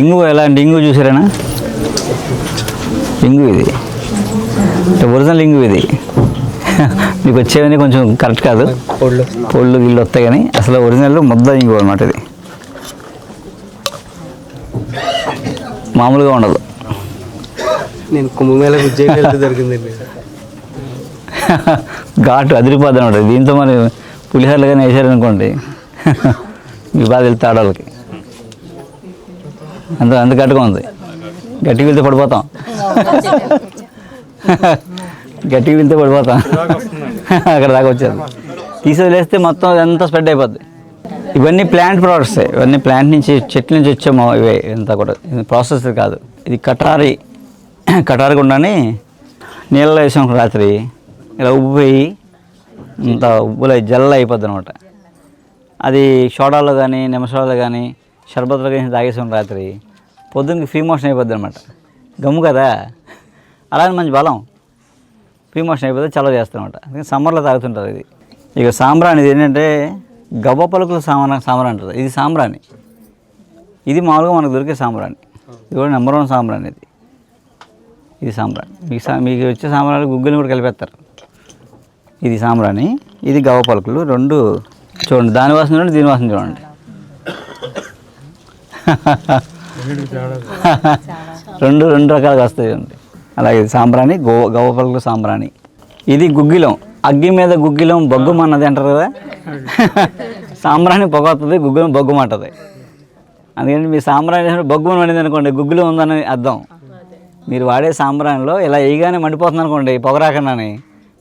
ఇంగు ఎలాంటి ఇంగు చూసారేనా? ఇంగు ఇది ఒరిజినల్ ఇంగు ఇది. మీకు వచ్చేవన్నీ కొంచెం కరెక్ట్ కాదు, పొళ్ళు గిళ్ళు వస్తాయి, కానీ అసలు ఒరిజినల్ ముద్ద ఇంగు అనమాట. ఇది మామూలుగా ఉండదు. నేను కుంభమేళ దొరికిందండి. ఘాటు అదిరిపోద్ది అనమాట. దీంతో మరి పులిహోరలు కానీ వేసారనుకోండి మీ బాధ వెళ్తే ఆడవాళ్ళకి అంత గట్టిగా ఉంది. గట్టిగా వెళ్తే పడిపోతాం, గట్టిగా వెళ్తే పడిపోతాం. అక్కడ దాకా వచ్చేది తీసేస్తే మొత్తం అదంతా స్ప్రెడ్ అయిపోద్ది. ఇవన్నీ ప్లాంట్ ప్రోడక్ట్స్, ఇవన్నీ ప్లాంట్ నుంచి చెట్ల నుంచి వచ్చాము. ఇవే ఇంత కూడా ప్రాసెస్ కాదు. ఇది కటారి గుండాని నీళ్ళలో వేసాం రాత్రి, ఇలా ఉబ్బిపోయి ఇంత ఉబ్బులో జల్ల అయిపోద్ది అనమాట. అది సోడాలో కానీ నిమ్మసోడాలో కానీ షర్బత్లో కానీ తాగేసాం రాత్రి, పొద్దున్నకి ఫ్రీ మోషన్ అయిపోద్ది అనమాట. గమ్ము కదా, అలానే మంచి బలం. ఫ్రీ మోషన్ అయిపోతే చలవ చేస్తాం అనమాట. అందుకని సమ్మర్లో తాగుతుంటారు ఇది. ఇక సాంబ్రాణి ఇది ఏంటంటే గవ్వ పలుకుల సాంబ్రాణి అంటారు. ఇది సాంబ్రాణి. ఇది మామూలుగా మనకు దొరికే సాంబ్రాణి. ఇది కూడా నెంబర్ 1 సాంబ్రాణి. ఇది సాంబ్రాణి. మీకు వచ్చే సాంబ్రాణి గుగ్గిని కూడా కలిపేస్తారు. ఇది సాంబ్రాణి, ఇది గవ్వ పలుకులు. రెండు చూడండి, దాని వాసన చూడండి, దీని వాసన చూడండి. రెండు రకాలుగా వస్తాయి అండి. అలాగే సాంబ్రాణి, గవ్వ పలుకులు సాంబ్రాణి. ఇది గుగ్గిలం. అగ్గి మీద గుగ్గిలం బొగ్గుమన్నది అంటారు కదా. సాంబ్రాణి పొగ వస్తుంది, గుగ్గిలం బొగ్గుమంటుంది. అందుకని మీ సాంబ్రాణి బొగ్గుమని పడింది అనుకోండి, గుగ్గిలం ఉందని అర్థం. మీరు వాడే సాంబ్రాణిలో ఇలా వేయగానే మండిపోతుంది అనుకోండి, పొగ రాకుండానే,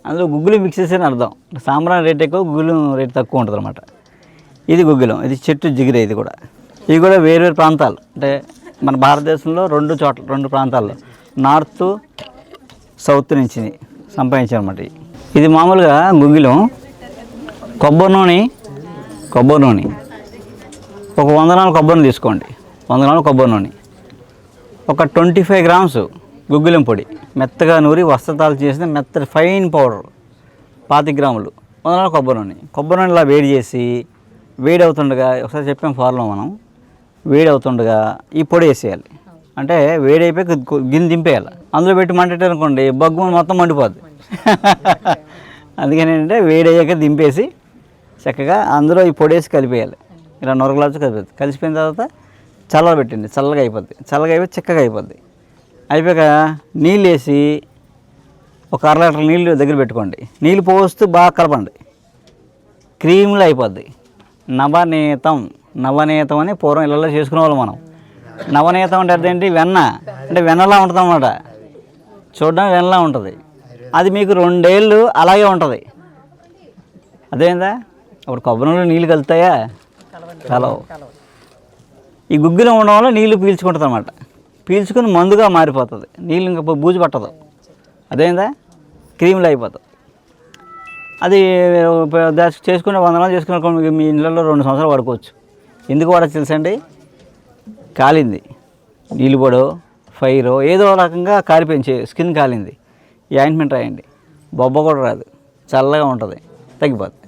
అందులో గుగ్గిలం మిక్స్ చేసేని అర్థం. సాంబ్రాణి రేట్ ఎక్కువ, గుగ్గిలం రేట్ తక్కువ ఉంటుంది అనమాట. ఇది గుగ్గిలం. ఇది చెట్టు జిగిరే. ఇది కూడా ఇవి కూడా వేరు ప్రాంతాలు, అంటే మన భారతదేశంలో రెండు ప్రాంతాల్లో నార్త్ సౌత్ నుంచి సంపాదించారు అనమాట. ఇది మామూలుగా గుగ్గిలం. కొబ్బరి నూనె ఒక 100 గ్రాముల కొబ్బరి నూనె తీసుకోండి. 100 గ్రాముల కొబ్బరి నూనె, ఒక 25 గ్రామ్స్ గుగ్గిలం పొడి, మెత్తగా నూరి వస్త్రతాలు చేసిన మెత్తటి ఫైన్ పౌడర్ 25 గ్రాములు, 100 గ్రాముల కొబ్బరి నూనె ఇలా వేడి చేసి, వేడి అవుతుండగా, ఒకసారి చెప్పాం ఫార్లో మనం, వేడి అవుతుండగా ఈ పొడి వేసేయాలి. అంటే వేడి అయిపోయి గిన్నె దింపేయాలి. అందులో పెట్టి మంటేటనుకోండి బొగ్గు మొత్తం మండిపోద్ది. అందుకని ఏంటంటే వేడి అయ్యాక దింపేసి చక్కగా అందులో ఈ పొడి వేసి కలిపేయాలి. ఇలా నొరగలాచి కలిసిపోయిన తర్వాత చల్లగా పెట్టండి. చల్లగా అయిపోద్ది. చల్లగా అయిపోయి చిక్కగా అయిపోద్ది. అయిపోయాక నీళ్ళు వేసి ఒక 1/2 లీటర్ నీళ్ళు దగ్గర పెట్టుకోండి. నీళ్ళు పోస్తూ బాగా కలపండి. క్రీమ్లో అయిపోద్ది. నవనీతం అని పూర్వం ఇళ్ళలో చేసుకునే వాళ్ళు మనం. నవనీతం అంటే అర్థం వెన్న, అంటే వెన్నలా ఉంటుంది అన్నమాట. చూడడం వెన్నలా ఉంటుంది. అది మీకు 2 ఏళ్ళు అలాగే ఉంటుంది. అదేందా అప్పుడు కొబ్బరి నూనెలో నీళ్ళు కలుతాయా? కలవు. ఈ గుగ్గిలో ఉండడం వల్ల నీళ్ళు పీల్చుకుంటుంది అన్నమాట. పీల్చుకుని మందుగా మారిపోతుంది. నీళ్ళు ఇంకా బూజు పట్టదు. అదేందా క్రీమ్లో అయిపోతుంది. అది చేసుకునే 100 గ్రాములు చేసుకున్న మీ ఇళ్ళల్లో 2 సంవత్సరాలు వాడుకోవచ్చు. ఎందుకు వాడచ్చు తెలుసండి? కాలింది, నీళ్ళు పొడో ఫైరో ఏదో రకంగా కాలిపోయింది, స్కిన్ కాలింది, ఈ ఆయింట్మెంట్ రాయండి. బొబ్బ కూడా రాదు, చల్లగా ఉంటుంది, తగ్గిపోతుంది.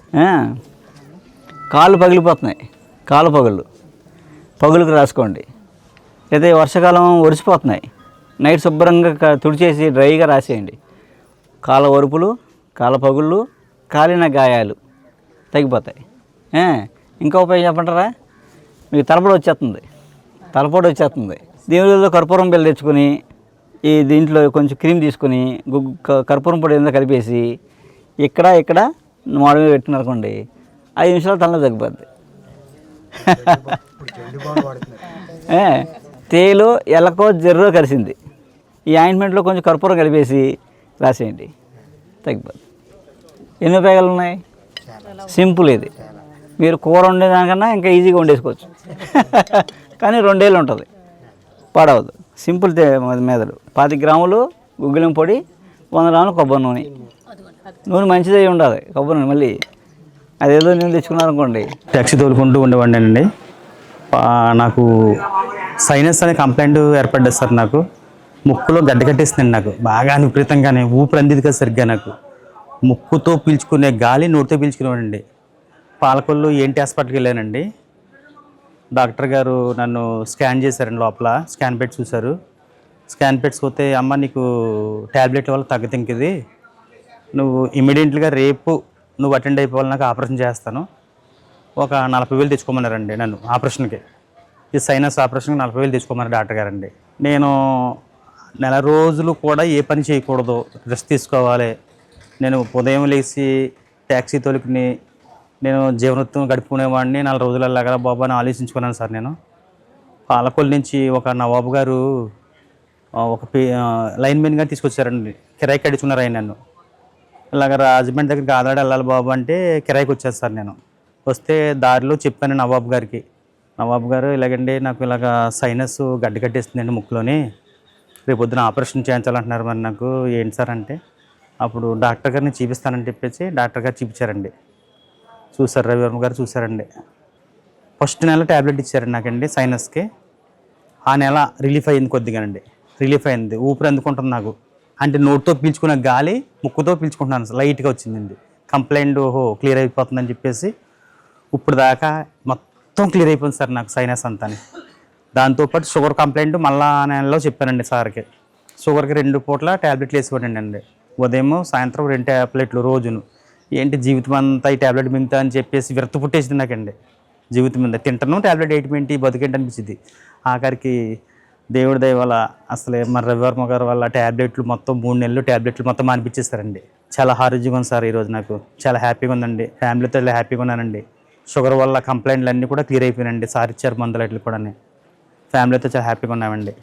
కాళ్ళు పగిలిపోతున్నాయి, కాళ్ళు పగులుకు రాసుకోండి. లేదా వర్షాకాలం ఒరిసిపోతున్నాయి, నైట్ శుభ్రంగా తుడిచేసి డ్రైగా రాసేయండి. కాళ్ళ ఒరుపులు, కాళ్ళ పగుళ్ళు, కాలిన గాయాలు తగ్గిపోతాయి. ఇంకా ఉపయోగం చెప్పంటారా? మీకు తలపోటు వచ్చేస్తుంది. దీనిలో కర్పూరం బిళ్ళ తెచ్చుకొని దీంట్లో కొంచెం క్రీమ్ తీసుకొని కర్పూరం పొడి ఏదో కలిపేసి ఇక్కడ మాడ మీద పెట్టినారనుకోండి, 5 నిమిషాలు తలలో తగ్గిపోద్ది. తేలో ఎలకో జర్రో కలిసింది, ఈ ఆయింట్మెంట్లో కొంచెం కర్పూరం కలిపేసి రాసేయండి, తగ్గిపోద్ది. ఎన్ని ఉపయోగాలు ఉన్నాయి? సింపుల్. ఇది మీరు కూర వండేదానికన్నా ఇంకా ఈజీగా వండేసుకోవచ్చు. కానీ 2 ఏళ్ళు ఉంటుంది, పాడవద్దు. సింపుల్ మీదలు 25 గ్రాములు గుగ్గిలం పొడి, 100 గ్రాములు కొబ్బరి నూనె మంచిదే ఉండాలి. కొబ్బరి నూనె మళ్ళీ అదేదో నేను తెచ్చుకున్నారనుకోండి. ట్యాక్సీ తోలుకుంటూ ఉండేవాడినండి. నాకు సైనస్ అనే కంప్లైంట్ ఏర్పడ్డది సార్. నాకు ముక్కులో గడ్డ కట్టేస్తుందండి. నాకు బాగా విపరీతంగానే ఊపిరి అందిది కదా సరిగ్గా. నాకు ముక్కుతో పీల్చుకునే గాలి నోటితో పీల్చుకునేవాడండి. పాలకొల్లు ఏంటి హాస్పిటల్కి వెళ్ళానండి. డాక్టర్ గారు నన్ను స్కాన్ చేశారండి, లోపల స్కాన్ పెట్టి చూశారు. స్కాన్ పెట్టి చూస్తే అమ్మ నీకు ట్యాబ్లెట్ వల్ల తగ్గదు, ఇంక ఇది నువ్వు ఇమీడియట్గా రేపు నువ్వు అటెండ్ అయిపోవాలి, నాకు ఆపరేషన్ చేస్తాను, ఒక 40,000 తెచ్చుకోమన్నారండి నన్ను ఆపరేషన్కి. ఈ సైనస్ ఆపరేషన్కి 40,000 తెచ్చుకోమన్నారు డాక్టర్ గారండి. నేను నెల రోజులు కూడా ఏ పని చేయకూడదు, రెస్ట్ తీసుకోవాలి. నేను ఉదయం లేచి ట్యాక్సీ తోలుకుని నేను జీవనోత్తం గడుపుకునేవాడిని. 4 రోజులలాగా బాబు అని ఆలోచించుకున్నాను సార్. నేను పాలకొల్లు నుంచి ఒక నవాబు గారు ఒక లైన్మెన్గా తీసుకొచ్చారండి, కిరాయికి అడుచుకున్నారు ఆయన నన్ను. ఇలాగ రాజమండ్రి దగ్గరికి ఆదాడ వెళ్ళాలి బాబు అంటే కిరాయికి వచ్చాను సార్. నేను వస్తే దారిలో చెప్పాను నవాబు గారికి, నవాబు గారు ఇలాగండి నాకు ఇలాగ సైనస్ గడ్డ కట్టేస్తుందండి ముక్కులోని, రేపు పొద్దున ఆపరేషన్ చేయించాలంటున్నారు, మరి నాకు ఏంటి సార్ అంటే అప్పుడు డాక్టర్ గారిని చూపిస్తానని చెప్పేసి డాక్టర్ గారు చూపించారండి. చూసారు, రవివర్మ గారు చూసారండి. ఫస్ట్ నెల ట్యాబ్లెట్ ఇచ్చారండి నాకండి సైనస్కి. ఆ నెల రిలీఫ్ అయ్యింది, కొద్దిగానండి రిలీఫ్ అయింది. ఊపిరి అందుకుంటుంది నాకు, అంటే నోట్తో పీల్చుకున్న గాలి ముక్కుతో పీల్చుకుంటున్నాను, లైట్గా వచ్చిందండి. కంప్లైంట్ ఓహో క్లియర్ అయిపోతుందని చెప్పేసి ఇప్పుడు దాకా మొత్తం క్లియర్ అయిపోయింది సార్ నాకు సైనస్ అంతా. దాంతోపాటు షుగర్ కంప్లైంట్ మళ్ళా నెలలో చెప్పానండి సార్కి. షుగర్కి 2 పూట్ల ట్యాబ్లెట్లు వేసిపోయానండి అండి, ఉదయం సాయంత్రం 2 ట్యాబ్లెట్లు రోజును. ఏంటి జీవితం అంతా ఈ ట్యాబ్లెట్ మింగుతా అని చెప్పేసి విరక్తి పుట్టేసింది నాకండి. జీవితం మీద తింటాను ట్యాబ్లెట్ ఏంటి బతికేంటి అనిపించింది. ఆఖరికి దేవుడి దయ వల్ల అసలే మన రవివర్మ గారు వల్ల ట్యాబ్లెట్లు మొత్తం 3 నెలలు ట్యాబ్లెట్లు మొత్తం మానిపించేస్తారండి. చాలా ఆరోగ్యంగా ఉంది సార్ ఈరోజు, నాకు చాలా హ్యాపీగా ఉందండి. ఫ్యామిలీతో ఇలా హ్యాపీగా ఉన్నానండి. షుగర్ వల్ల కంప్లైంట్లు అన్నీ కూడా క్లియర్ అయిపోయినాయండి. సార్ ఇచ్చారు మందులు అట్లు కూడా. ఫ్యామిలీతో చాలా హ్యాపీగా ఉన్నామండి.